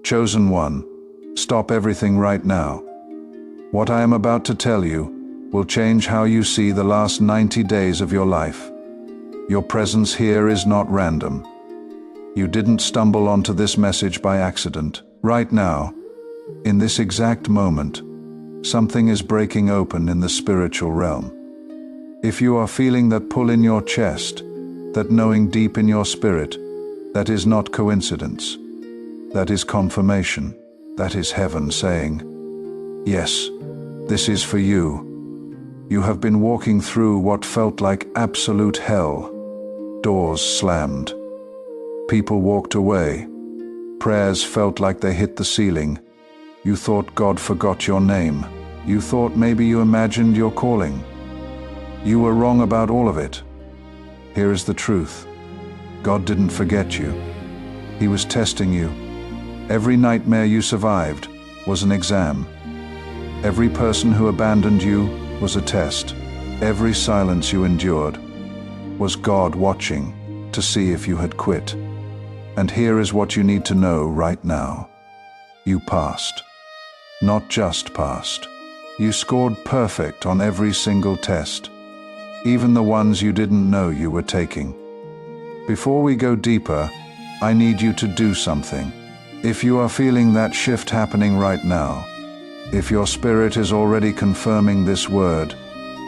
Chosen one, stop everything right now. What I am about to tell you will change how you see the last 90 days of your life. Your presence here is not random. You didn't stumble onto this message by accident. Right now, in this exact moment, something is breaking open in the spiritual realm. If you are feeling that pull in your chest, that knowing deep in your spirit, that is not coincidence. That is confirmation. That is heaven saying, yes, this is for you. You have been walking through what felt like absolute hell. Doors slammed. People walked away. Prayers felt like they hit the ceiling. You thought God forgot your name. You thought maybe you imagined your calling. You were wrong about all of it. Here is the truth. God didn't forget you. He was testing you. Every nightmare you survived was an exam. Every person who abandoned you was a test. Every silence you endured was God watching to see if you had quit. And here is what you need to know right now. You passed. Not just passed. You scored perfect on every single test, even the ones you didn't know you were taking. Before we go deeper, I need you to do something. If you are feeling that shift happening right now, if your spirit is already confirming this word,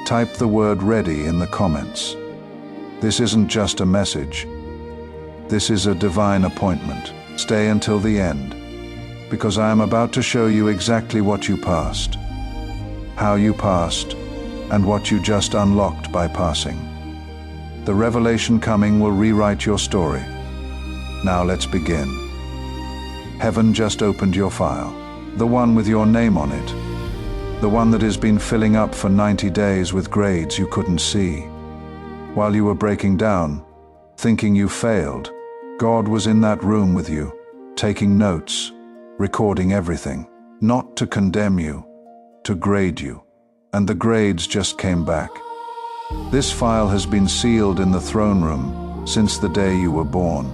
type the word ready in the comments. This isn't just a message. This is a divine appointment. Stay until the end, because I am about to show you exactly what you passed, how you passed, and what you just unlocked by passing. The revelation coming will rewrite your story. Now let's begin. Heaven just opened your file, the one with your name on it, the one that has been filling up for 90 days with grades you couldn't see. While you were breaking down, thinking you failed, God was in that room with you, taking notes, recording everything, not to condemn you, to grade you. And the grades just came back. This file has been sealed in the throne room since the day you were born.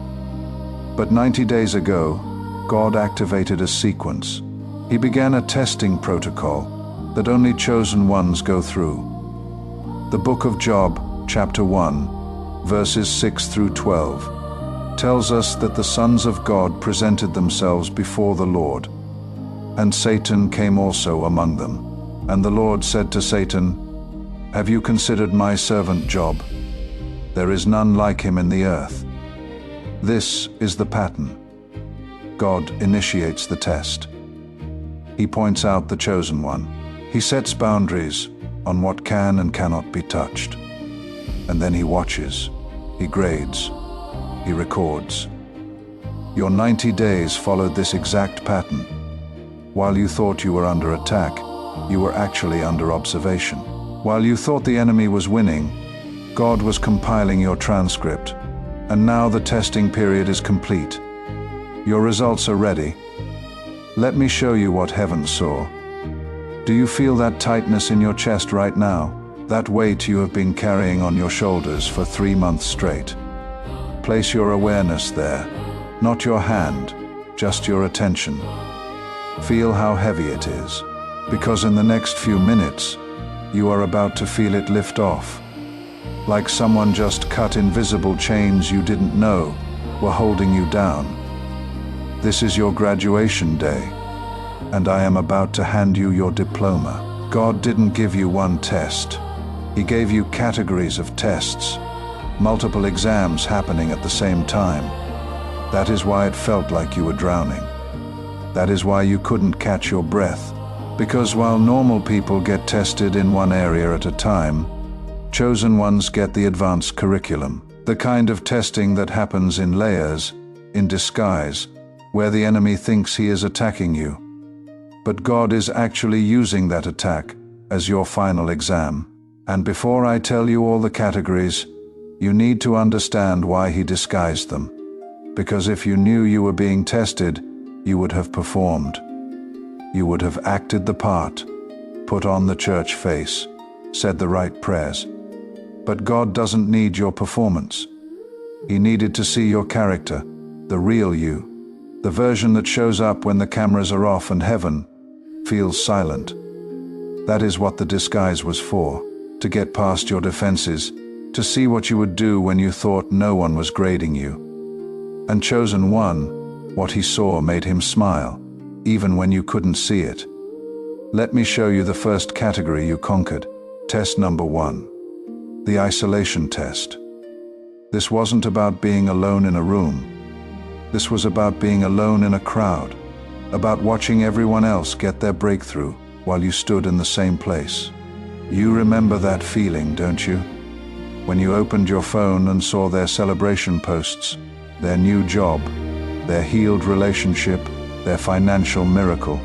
But 90 days ago, God activated a sequence. He began a testing protocol that only chosen ones go through. The book of Job, chapter 1, verses 6 through 12, tells us that the sons of God presented themselves before the Lord, and Satan came also among them. And the Lord said to Satan, "Have you considered my servant Job? There is none like him in the earth." This is the pattern. God initiates the test. He points out the chosen one. He sets boundaries on what can and cannot be touched. And then he watches, he grades, he records. Your 90 days followed this exact pattern. While you thought you were under attack, you were actually under observation. While you thought the enemy was winning, God was compiling your transcript. And now the testing period is complete. Your results are ready. Let me show you what heaven saw. Do you feel that tightness in your chest right now? That weight you have been carrying on your shoulders for 3 months straight? Place your awareness there. Not your hand, just your attention. Feel how heavy it is. Because in the next few minutes, you are about to feel it lift off. Like someone just cut invisible chains you didn't know were holding you down. This is your graduation day, and I am about to hand you your diploma. God didn't give you one test. He gave you categories of tests, multiple exams happening at the same time. That is why it felt like you were drowning. That is why you couldn't catch your breath. Because while normal people get tested in one area at a time, chosen ones get the advanced curriculum, the kind of testing that happens in layers, in disguise, where the enemy thinks he is attacking you. But God is actually using that attack as your final exam. And before I tell you all the categories, you need to understand why he disguised them. Because if you knew you were being tested, you would have performed. You would have acted the part, put on the church face, said the right prayers. But God doesn't need your performance. He needed to see your character, the real you. The version that shows up when the cameras are off and heaven feels silent. That is what the disguise was for, to get past your defenses, to see what you would do when you thought no one was grading you. And chosen one, what he saw made him smile, even when you couldn't see it. Let me show you the first category you conquered. Test number 1. The isolation test. This wasn't about being alone in a room. This was about being alone in a crowd, about watching everyone else get their breakthrough while you stood in the same place. You remember that feeling, don't you? When you opened your phone and saw their celebration posts, their new job, their healed relationship, their financial miracle,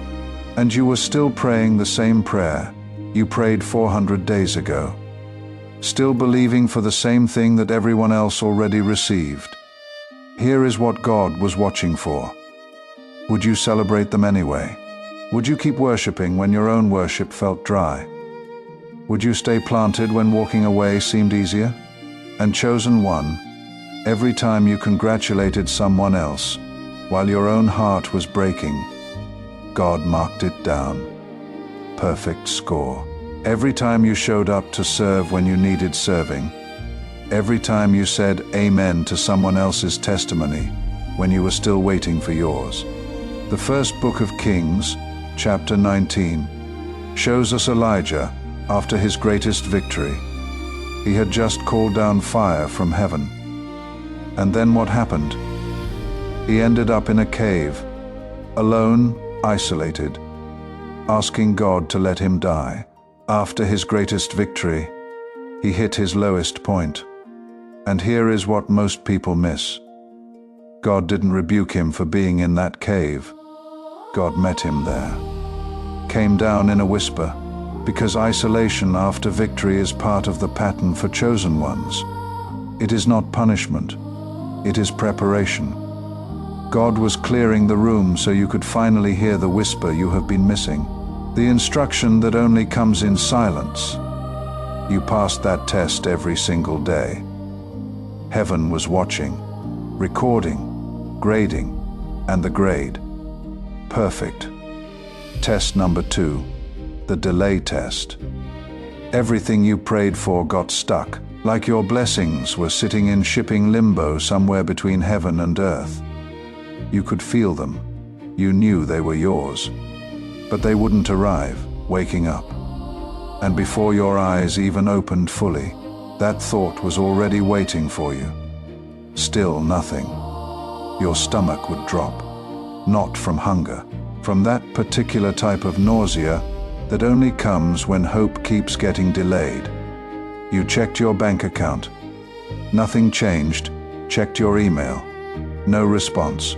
and you were still praying the same prayer you prayed 400 days ago, still believing for the same thing that everyone else already received. Here is what God was watching for. Would you celebrate them anyway? Would you keep worshiping when your own worship felt dry? Would you stay planted when walking away seemed easier? And chosen one, every time you congratulated someone else, while your own heart was breaking, God marked it down. Perfect score. Every time you showed up to serve when you needed serving, every time you said amen to someone else's testimony when you were still waiting for yours. The first book of Kings, chapter 19, shows us Elijah after his greatest victory. He had just called down fire from heaven. And then what happened? He ended up in a cave, alone, isolated, asking God to let him die. After his greatest victory, he hit his lowest point. And here is what most people miss. God didn't rebuke him for being in that cave. God met him there. Came down in a whisper, because isolation after victory is part of the pattern for chosen ones. It is not punishment. It is preparation. God was clearing the room so you could finally hear the whisper you have been missing, the instruction that only comes in silence. You passed that test every single day. Heaven was watching, recording, grading, and the grade. Perfect. Test number 2, the delay test. Everything you prayed for got stuck, like your blessings were sitting in shipping limbo somewhere between heaven and earth. You could feel them. You knew they were yours. But they wouldn't arrive, waking up. And before your eyes even opened fully, that thought was already waiting for you. Still nothing. Your stomach would drop. Not from hunger, from that particular type of nausea that only comes when hope keeps getting delayed. You checked your bank account. Nothing changed. Checked your email. No response.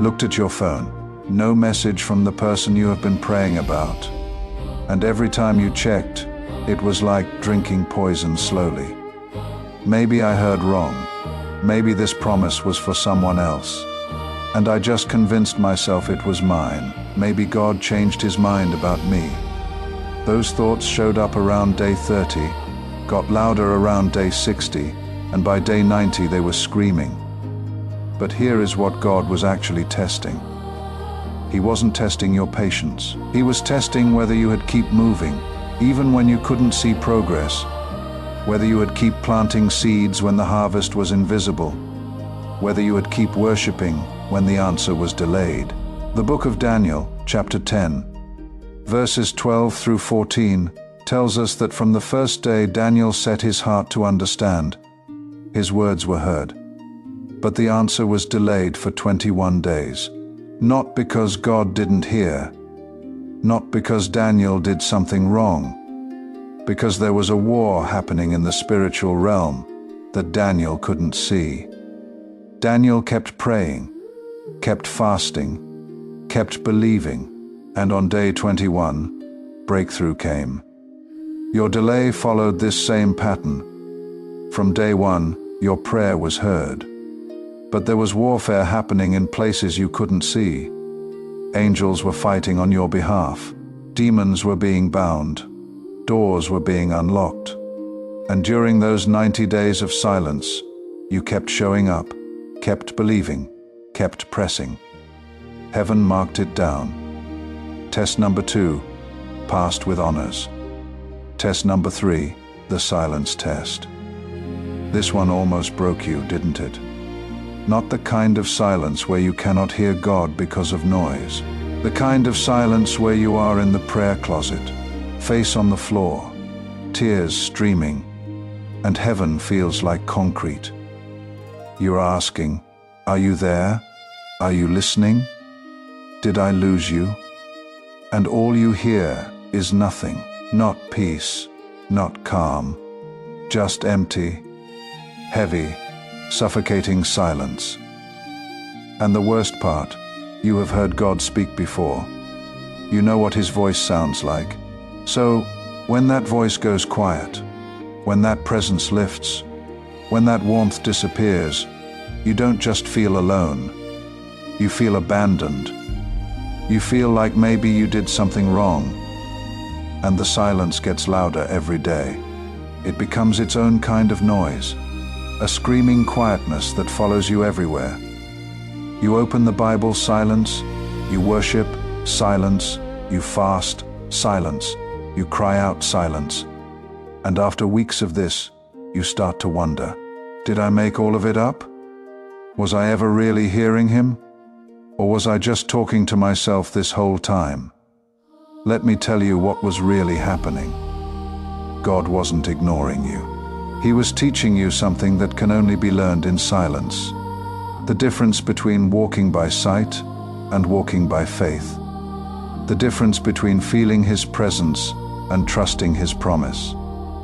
Looked at your phone. No message from the person you have been praying about. And every time you checked, it was like drinking poison slowly. Maybe I heard wrong. Maybe this promise was for someone else. And I just convinced myself it was mine. Maybe God changed his mind about me. Those thoughts showed up around day 30, got louder around day 60, and by day 90 they were screaming. But here is what God was actually testing. He wasn't testing your patience. He was testing whether you would keep moving, even when you couldn't see progress, whether you would keep planting seeds when the harvest was invisible, whether you would keep worshiping when the answer was delayed. The book of Daniel, chapter 10, verses 12 through 14, tells us that from the first day Daniel set his heart to understand, his words were heard. But the answer was delayed for 21 days. Not because God didn't hear, not because Daniel did something wrong, because there was a war happening in the spiritual realm that Daniel couldn't see. Daniel kept praying, kept fasting, kept believing, and on day 21, breakthrough came. Your delay followed this same pattern. From day 1, your prayer was heard. But there was warfare happening in places you couldn't see. Angels were fighting on your behalf. Demons were being bound. Doors were being unlocked. And during those 90 days of silence, you kept showing up, kept believing, kept pressing. Heaven marked it down. Test number 2, passed with honors. Test number 3, the silence test. This one almost broke you, didn't it? Not the kind of silence where you cannot hear God because of noise. The kind of silence where you are in the prayer closet, face on the floor, tears streaming, and heaven feels like concrete. You're asking, are you there? Are you listening? Did I lose you? And all you hear is nothing, not peace, not calm, just empty, heavy, suffocating silence. And the worst part, you have heard God speak before. You know what his voice sounds like. So, when that voice goes quiet, when that presence lifts, when that warmth disappears, you don't just feel alone. You feel abandoned. You feel like maybe you did something wrong. And the silence gets louder every day. It becomes its own kind of noise, a screaming quietness that follows you everywhere. You open the Bible, silence. You worship, silence. You fast, silence. You cry out, silence. And after weeks of this, you start to wonder, did I make all of it up? Was I ever really hearing him? Or was I just talking to myself this whole time? Let me tell you what was really happening. God wasn't ignoring you. He was teaching you something that can only be learned in silence. The difference between walking by sight and walking by faith. The difference between feeling his presence and trusting his promise.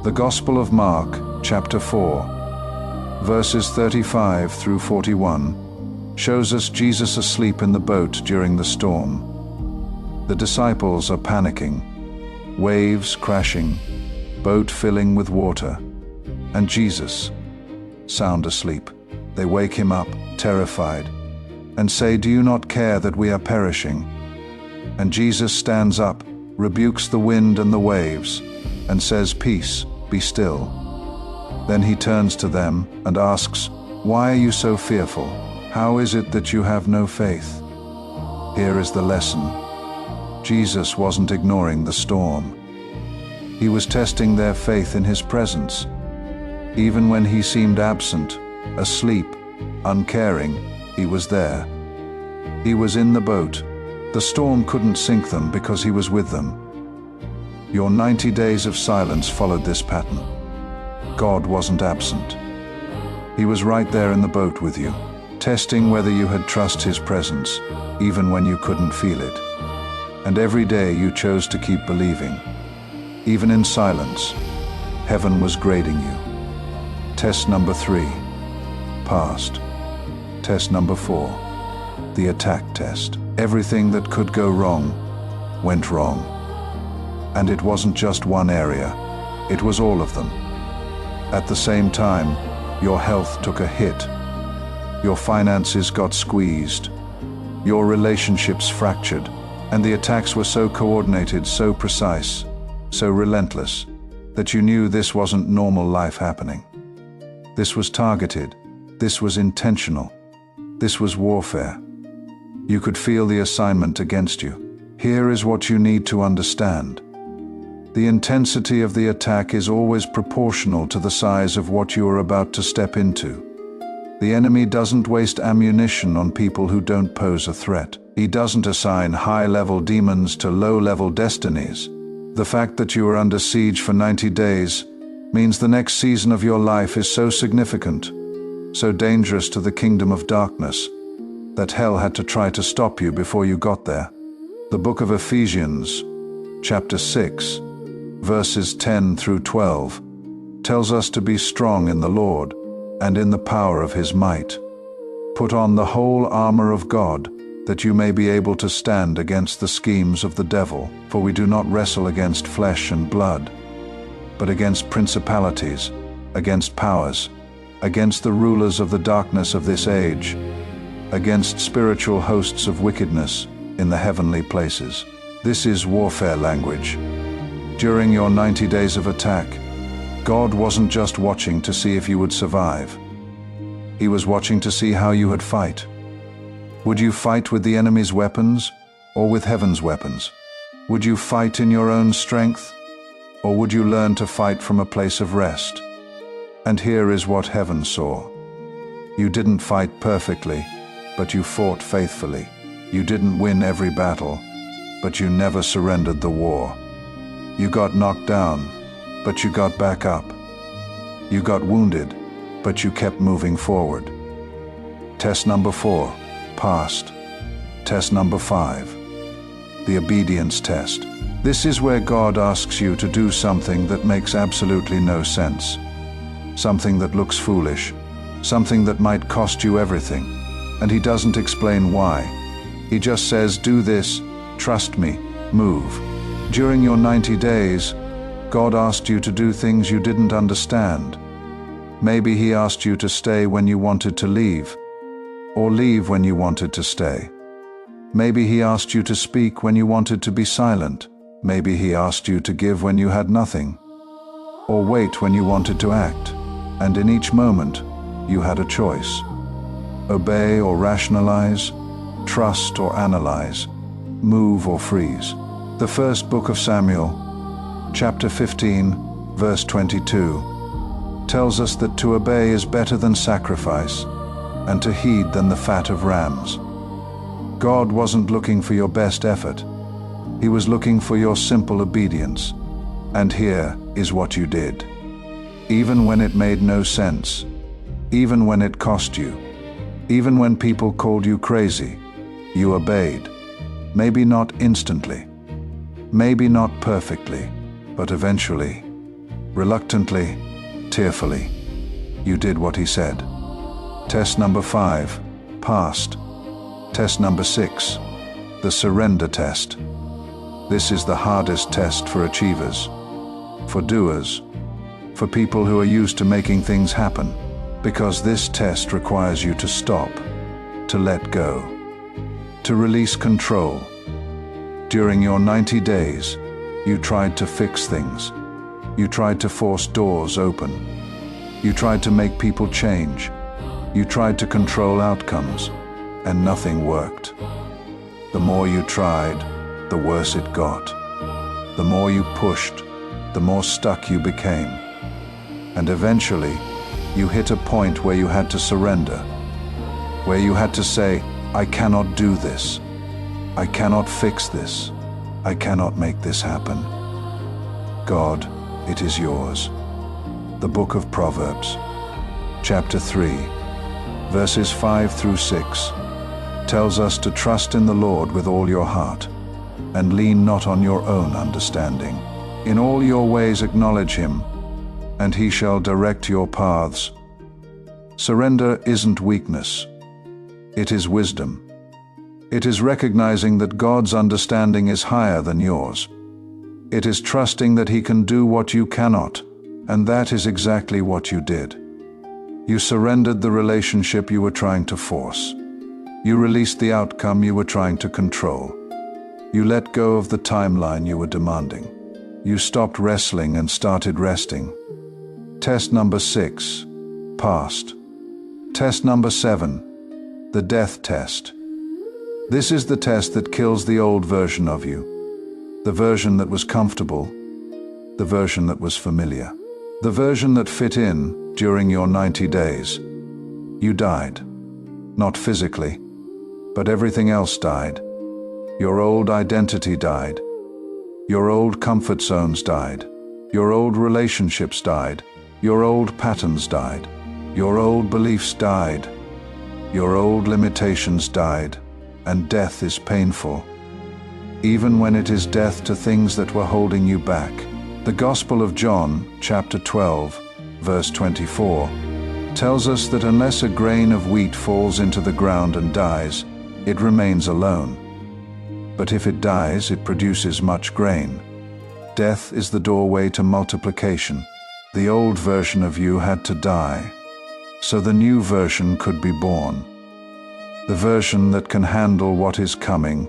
The Gospel of Mark, chapter 4, verses 35 through 41, shows us Jesus asleep in the boat during the storm. The disciples are panicking, waves crashing, boat filling with water, and Jesus, sound asleep. They wake him up, terrified, and say, "Do you not care that we are perishing?" And Jesus stands up, rebukes the wind and the waves, and says, "Peace, be still." Then he turns to them and asks, "Why are you so fearful? How is it that you have no faith?" Here is the lesson. Jesus wasn't ignoring the storm. He was testing their faith in his presence. Even when he seemed absent, asleep, uncaring, he was there. He was in the boat. The storm couldn't sink them because he was with them. Your 90 days of silence followed this pattern. God wasn't absent. He was right there in the boat with you, testing whether you had trust his presence, even when you couldn't feel it. And every day you chose to keep believing. Even in silence, heaven was grading you. Test number 3, passed. Test number 4, the attack test. Everything that could go wrong, went wrong. And it wasn't just one area, it was all of them. At the same time, your health took a hit. Your finances got squeezed. Your relationships fractured. And the attacks were so coordinated, so precise, so relentless, that you knew this wasn't normal life happening. This was targeted. This was intentional. This was warfare. You could feel the assignment against you. Here is what you need to understand. The intensity of the attack is always proportional to the size of what you are about to step into. The enemy doesn't waste ammunition on people who don't pose a threat. He doesn't assign high-level demons to low-level destinies. The fact that you are under siege for 90 days means the next season of your life is so significant, so dangerous to the kingdom of darkness, that hell had to try to stop you before you got there. The book of Ephesians, chapter 6, verses 10 through 12, tells us to be strong in the Lord and in the power of his might. Put on the whole armor of God, that you may be able to stand against the schemes of the devil. For we do not wrestle against flesh and blood, but against principalities, against powers, against the rulers of the darkness of this age, against spiritual hosts of wickedness in the heavenly places. This is warfare language. During your 90 days of attack, God wasn't just watching to see if you would survive. He was watching to see how you would fight. Would you fight with the enemy's weapons or with heaven's weapons? Would you fight in your own strength, or would you learn to fight from a place of rest? And here is what heaven saw. You didn't fight perfectly, but you fought faithfully. You didn't win every battle, but you never surrendered the war. You got knocked down, but you got back up. You got wounded, but you kept moving forward. Test number 4, passed. Test number 5, the obedience test. This is where God asks you to do something that makes absolutely no sense. Something that looks foolish. Something that might cost you everything. And He doesn't explain why. He just says, do this, trust me, move. During your 90 days, God asked you to do things you didn't understand. Maybe He asked you to stay when you wanted to leave, or leave when you wanted to stay. Maybe He asked you to speak when you wanted to be silent. Maybe He asked you to give when you had nothing, or wait when you wanted to act. And in each moment, you had a choice. Obey or rationalize, trust or analyze, move or freeze. The first book of Samuel, chapter 15, verse 22, tells us that to obey is better than sacrifice, and to heed than the fat of rams. God wasn't looking for your best effort. He was looking for your simple obedience. And here is what you did. Even when it made no sense, even when it cost you, even when people called you crazy, you obeyed. Maybe not instantly, maybe not perfectly, but eventually, reluctantly, tearfully, you did what He said. Test number 5, passed. Test number 6, the surrender test. This is the hardest test for achievers, for doers, for people who are used to making things happen, because this test requires you to stop, to let go, to release control. During your 90 days, you tried to fix things. You tried to force doors open. You tried to make people change. You tried to control outcomes, and nothing worked. The more you tried, the worse it got. The more you pushed, the more stuck you became. And eventually, you hit a point where you had to surrender, where you had to say, I cannot do this. I cannot fix this. I cannot make this happen. God, it is yours. The book of Proverbs, chapter 3, verses 5 through 6, tells us to trust in the Lord with all your heart, and lean not on your own understanding. In all your ways acknowledge Him, and He shall direct your paths. Surrender isn't weakness. It is wisdom. It is recognizing that God's understanding is higher than yours. It is trusting that He can do what you cannot, and that is exactly what you did. You surrendered the relationship you were trying to force. You released the outcome you were trying to control. You let go of the timeline you were demanding. You stopped wrestling and started resting. Test number 6, passed. Test number 7, the death test. This is the test that kills the old version of you, the version that was comfortable, the version that was familiar, the version that fit in during your 90 days. You died, not physically, but everything else died. Your old identity died. Your old comfort zones died. Your old relationships died. Your old patterns died. Your old beliefs died. Your old limitations died. And death is painful, even when it is death to things that were holding you back. The Gospel of John, chapter 12, verse 24, tells us that unless a grain of wheat falls into the ground and dies, it remains alone. But if it dies, it produces much grain. Death is the doorway to multiplication. The old version of you had to die, so the new version could be born. The version that can handle what is coming.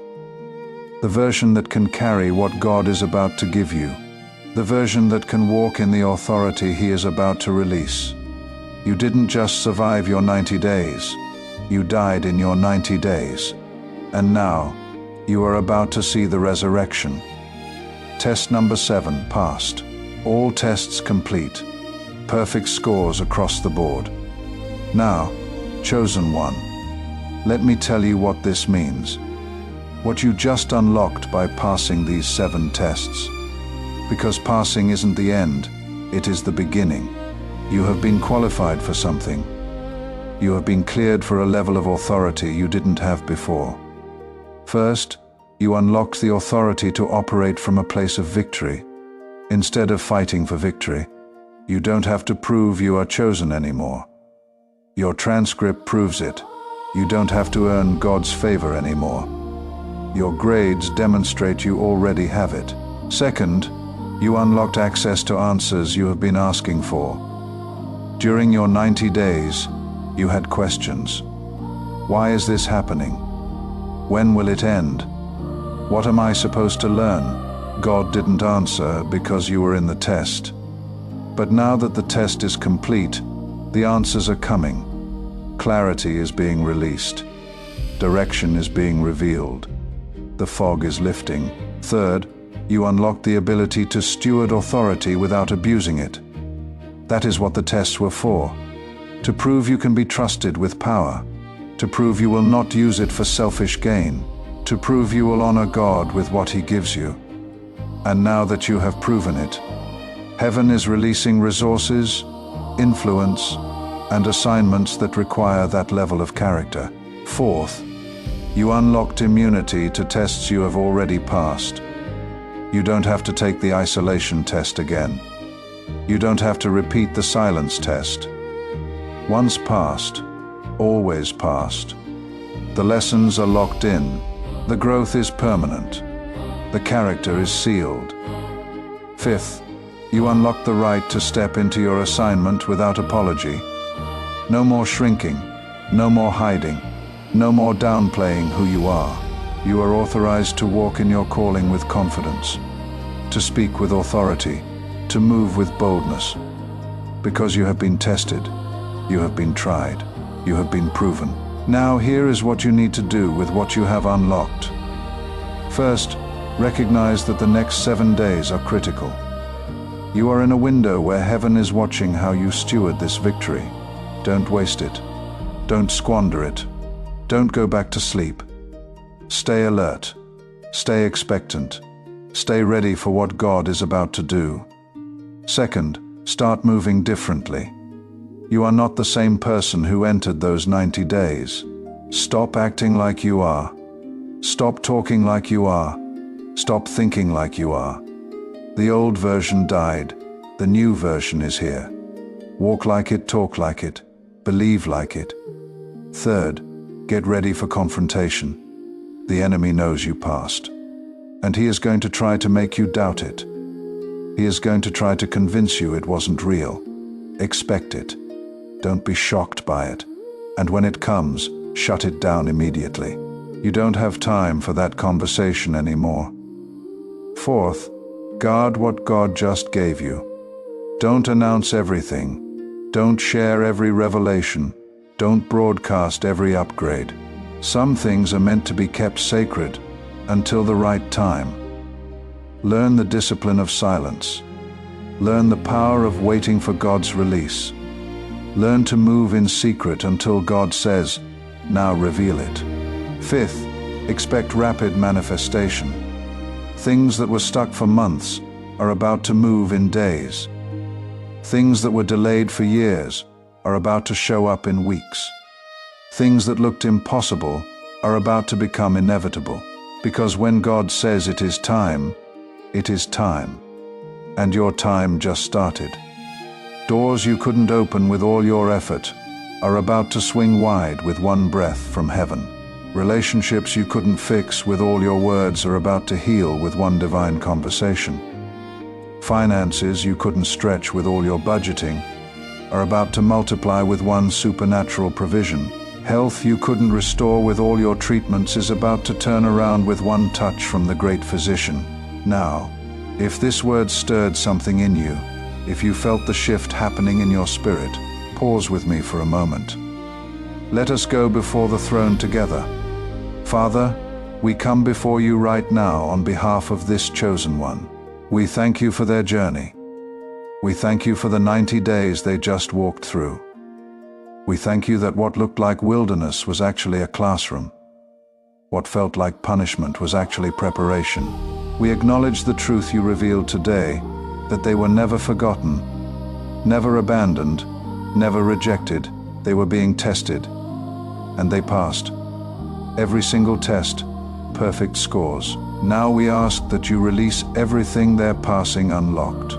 The version that can carry what God is about to give you. The version that can walk in the authority He is about to release. You didn't just survive your 90 days. You died in your 90 days. And now, you are about to see the resurrection. Test number 7 passed. All tests complete. Perfect scores across the board. Now, chosen one, let me tell you what this means. What you just unlocked by passing these 7 tests. Because passing isn't the end, it is the beginning. You have been qualified for something. You have been cleared for a level of authority you didn't have before. First, you unlocked the authority to operate from a place of victory. Instead of fighting for victory, you don't have to prove you are chosen anymore. Your transcript proves it. You don't have to earn God's favor anymore. Your grades demonstrate you already have it. Second, you unlocked access to answers you have been asking for. During your 90 days, you had questions. Why is this happening? When will it end? What am I supposed to learn? God didn't answer because you were in the test. But now that the test is complete, the answers are coming. Clarity is being released. Direction is being revealed. The fog is lifting. Third, you unlocked the ability to steward authority without abusing it. That is what the tests were for. To prove you can be trusted with power. To prove you will not use it for selfish gain. To prove you will honor God with what He gives you. And now that you have proven it, heaven is releasing resources, influence, and assignments that require that level of character. Fourth, you unlocked immunity to tests you have already passed. You don't have to take the isolation test again. You don't have to repeat the silence test. Once passed, always passed. The lessons are locked in. The growth is permanent. The character is sealed. Fifth, you unlock the right to step into your assignment without apology. No more shrinking, no more hiding, no more downplaying who you are. You are authorized to walk in your calling with confidence, to speak with authority, to move with boldness. Because you have been tested, you have been tried, you have been proven. Now here is what you need to do with what you have unlocked. First, recognize that the next 7 days are critical. You are in a window where heaven is watching how you steward this victory. Don't waste it. Don't squander it. Don't go back to sleep. Stay alert. Stay expectant. Stay ready for what God is about to do. Second, start moving differently. You are not the same person who entered those 90 days. Stop acting like you are. Stop talking like you are. Stop thinking like you are. The old version died. The new version is here. Walk like it, talk like it, believe like it. Third, get ready for confrontation. The enemy knows you passed, and he is going to try to make you doubt it. He is going to try to convince you it wasn't real. Expect it. Don't be shocked by it. And when it comes, shut it down immediately. You don't have time for that conversation anymore. Fourth, guard what God just gave you. Don't announce everything. Don't share every revelation. Don't broadcast every upgrade. Some things are meant to be kept sacred until the right time. Learn the discipline of silence. Learn the power of waiting for God's release. Learn to move in secret until God says, "Now reveal it." Fifth, expect rapid manifestation. Things that were stuck for months are about to move in days. Things that were delayed for years are about to show up in weeks. Things that looked impossible are about to become inevitable. Because when God says it is time, it is time. And your time just started. Doors you couldn't open with all your effort are about to swing wide with one breath from heaven. Relationships you couldn't fix with all your words are about to heal with one divine conversation. Finances you couldn't stretch with all your budgeting are about to multiply with one supernatural provision. Health you couldn't restore with all your treatments is about to turn around with one touch from the great physician. Now, if this word stirred something in you, if you felt the shift happening in your spirit, pause with me for a moment. Let us go before the throne together. Father, we come before you right now on behalf of this chosen one. We thank you for their journey. We thank you for the 90 days they just walked through. We thank you that what looked like wilderness was actually a classroom. What felt like punishment was actually preparation. We acknowledge the truth you revealed today, that they were never forgotten, never abandoned, never rejected. They were being tested, and they passed. Every single test, perfect scores. Now we ask that you release everything they're passing unlocked.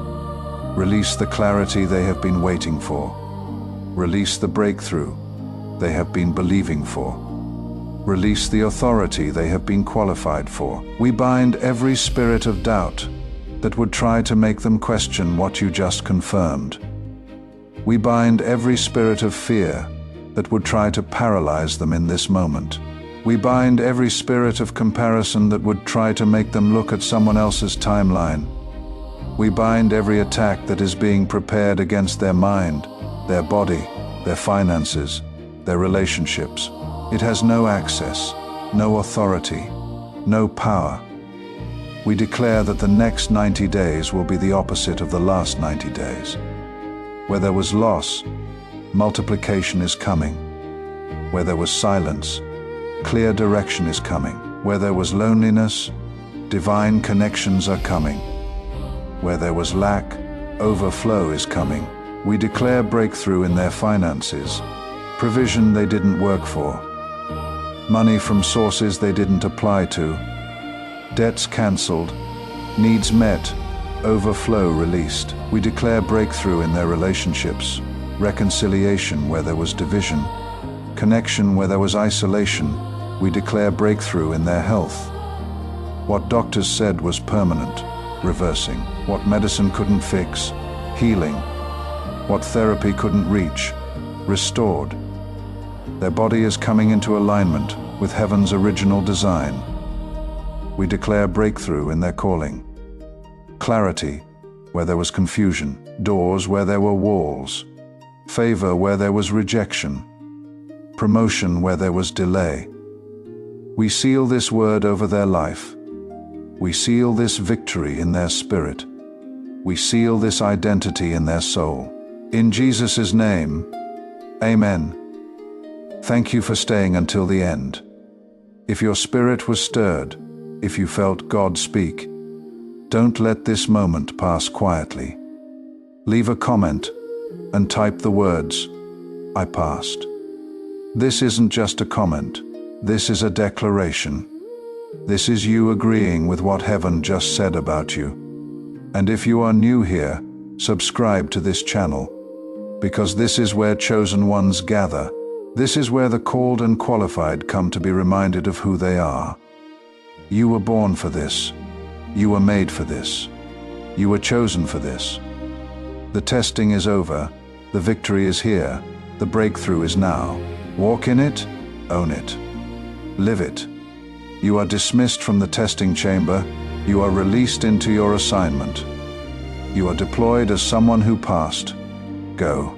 Release the clarity they have been waiting for. Release the breakthrough they have been believing for. Release the authority they have been qualified for. We bind every spirit of doubt that would try to make them question what you just confirmed. We bind every spirit of fear that would try to paralyze them in this moment. We bind every spirit of comparison that would try to make them look at someone else's timeline. We bind every attack that is being prepared against their mind, their body, their finances, their relationships. It has no access, no authority, no power. We declare that the next 90 days will be the opposite of the last 90 days. Where there was loss, multiplication is coming. Where there was silence, clear direction is coming. Where there was loneliness, divine connections are coming. Where there was lack, overflow is coming. We declare breakthrough in their finances, provision they didn't work for, money from sources they didn't apply to, debts cancelled, needs met, overflow released. We declare breakthrough in their relationships, reconciliation where there was division, connection where there was isolation. We declare breakthrough in their health. What doctors said was permanent, reversing. What medicine couldn't fix, healing. What therapy couldn't reach, restored. Their body is coming into alignment with heaven's original design. We declare breakthrough in their calling. Clarity where there was confusion, doors where there were walls, favor where there was rejection, promotion where there was delay. We seal this word over their life. We seal this victory in their spirit. We seal this identity in their soul. In Jesus' name, amen. Thank you for staying until the end. If your spirit was stirred, if you felt God speak, don't let this moment pass quietly. Leave a comment and type the words, "I passed." This isn't just a comment. This is a declaration. This is you agreeing with what heaven just said about you. And if you are new here, subscribe to this channel, because this is where chosen ones gather. This is where the called and qualified come to be reminded of who they are. You were born for this. You were made for this. You were chosen for this. The testing is over. The victory is here. The breakthrough is now. Walk in it, own it. Live it. You are dismissed from the testing chamber. You are released into your assignment. You are deployed as someone who passed. Go.